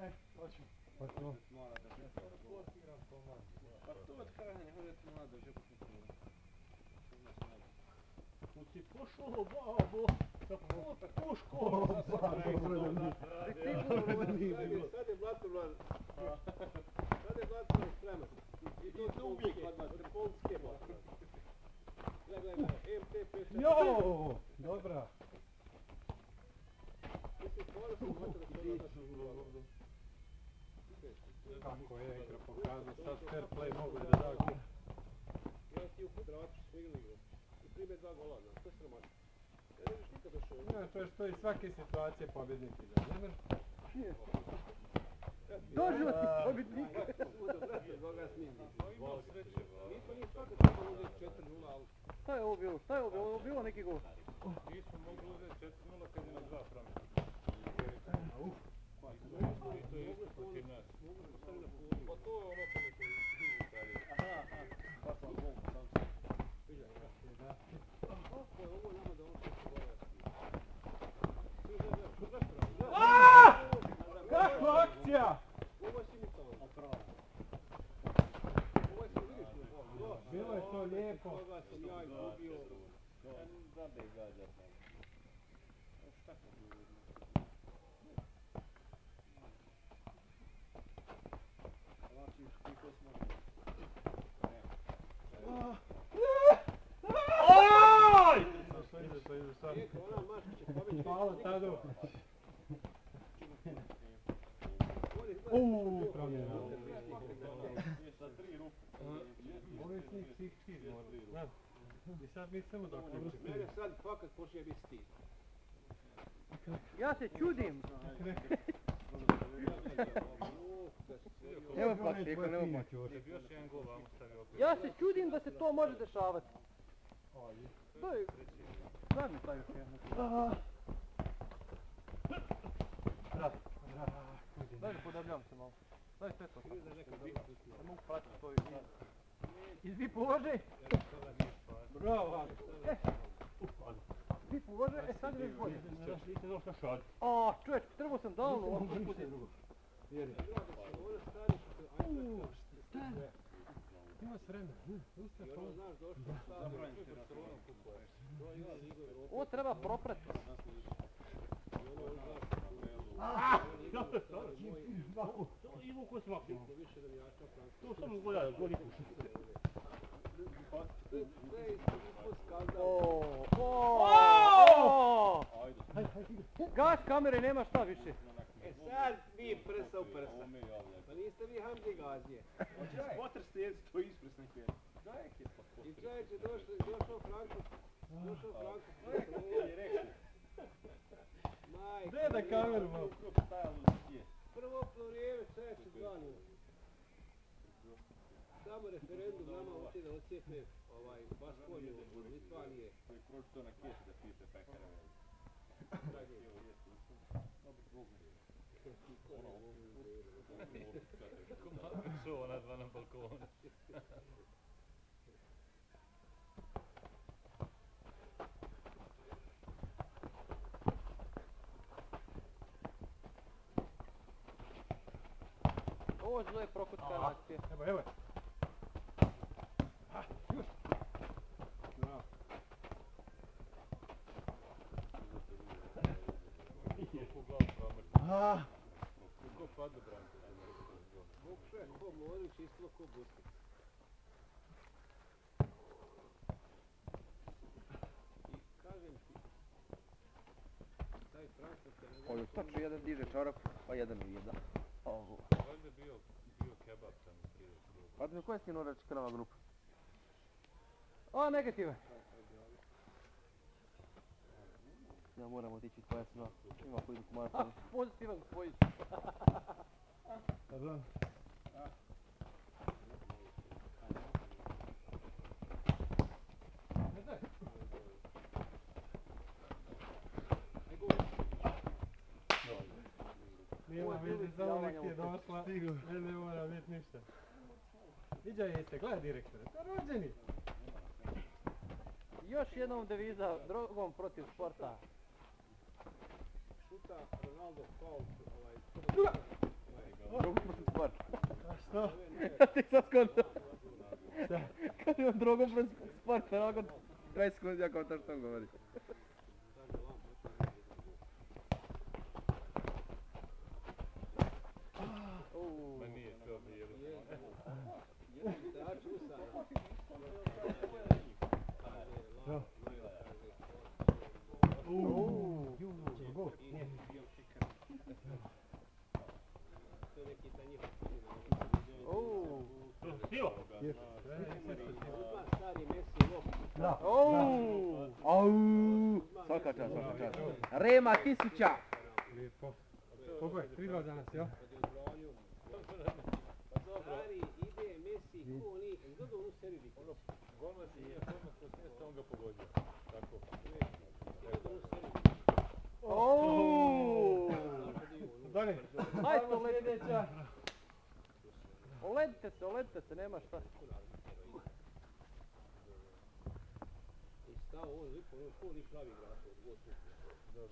Hoćemo. Hoćemo. Pa to od hrane, hodete mlado, žepu kulturu. Ko si pošao, babo, sa puškom. Sad je blatovlan. Sad je blatovlan spreman. I to uvijek, trpolske blatovlan. Gledaj, MT54. Jo, dobra. Mislim, stvarno sam hoće da se odlazi. Kako je igra pokazao, sad fair play mogu da da. Ja ti uput Hrvatić smo igrali igru. I prime 2 gola, znaš, to je sramotno. Ja ne viš nikad došao ovdje. Ja, to je što iz svake situacije pobjednik igra, ne mreš? Doživotni pobjednik. Udo, brate, Boga snimi. Nismo nije svaka treba uzeti 4-0, ali... Šta je ovo bilo? Šta je ovo bilo? Ovo je bilo neki gol? Nismo mogli uzeti 4-0 kad je na 2 promjena. I to je isto protiv nas. Pa to je ono kad je u Italiji. Pa sam gol, sam se. Kako je ovo nama da ovo što se gola? Kakva akcija! Ovo je simicalno. Ovo je si vidiš ne? Bilo je to lijepo. Koga sam ja izgubio. Da bi gađa sam. Šta kad je vidno? Znači, koliko smo... Oj! Ona mačka će pobjeći. Hvala Tadu. Promjena. Sa 3 rupe. Ovo je s njih psihički izmor. I sad mi samo doključimo. Mene sad fakat počinje biti stid. Ja se čudim. Nema plaći, Eko, nema plaći. Je bio još jedan gol, vamo stavio opet. Ja se čudim da se to može dešavati. Daj, daj mi taj još jedan. Daj da podavljam se malo. Daj sve to. Ne mogu pratiti to izvi položaj. Bravo! Izvi položaj, sad je već bolje. Niste došla šad. A, čovječ, trebao sam davno ovo pustiti. Ima s vremena. Usta Ono, znaš, došlo sad. Zabranite na Barcelonom kupuješ. Ovo treba proprati. Ivo ko smaknemo. Više da mi jača francuski. To samo gledaj, goli puši. To je ispod skandal. Gaš kamere, nema šta više. E sad vi prsa u prsa. Pa niste vi Hamdi Gazije. Potrste jedan stoji ispred sneke. Daj je pa I čovječe došao Franko. Došao Franko. On je rekao. Majko. Gdje da kameru malo? Prvo po vrijeme čovječe zvanio. Samo referendum nama hoće da ocijepe Baskoniju od Litvanije. Koji proći to na keši da pijete pekara. Šova na dva na balkonu. Ovo zove prokutkana akcija. Evo, evo. Još. Bravo. Ko padne Branko? Bog sve, ko Modrić, isto ko Busquets. I kažem ti, taj Frankfurt je ne Ovo tačno jedan diže čarap, pa jedan ujeda. Ovo. Valjda bio kebab tamo 30 godina. Pa mi koja je sinorač krava grupa? O, negativa. Ja moram otići tvoja sva. Ima koji idu kumarac. Pozitivan spojić. Pardon. Nema vidi, samo nek ti je došla. Ne mora biti ništa. Iđa jeste, gledaj direktore, to je rođeni. Još jednom deviza drogom protiv sporta. šuta Ronaldo faul Drogu protiv Sparta. A što? Ja ti sad skontam. Kad imam drogu protiv Sparta, nakon 20 sekundi ja kao to što govori. Ma nije to bilo. Gol. Sila. Da. Au! Svaka čast, svaka čast. Rema 1000! Lijepo. Koliko je? 3-2 danas, jel? Stari ide Messi, ko oni, gledao onu seriju Dikos. Golman si nije odmah kroz mjesto, on ga pogodio. Tako. Gledao onu seriju. Ouuu! Dalje. Ajde, sljedeća! Oledite se, nema šta. I stao on lipo, ko oni pravi igrač od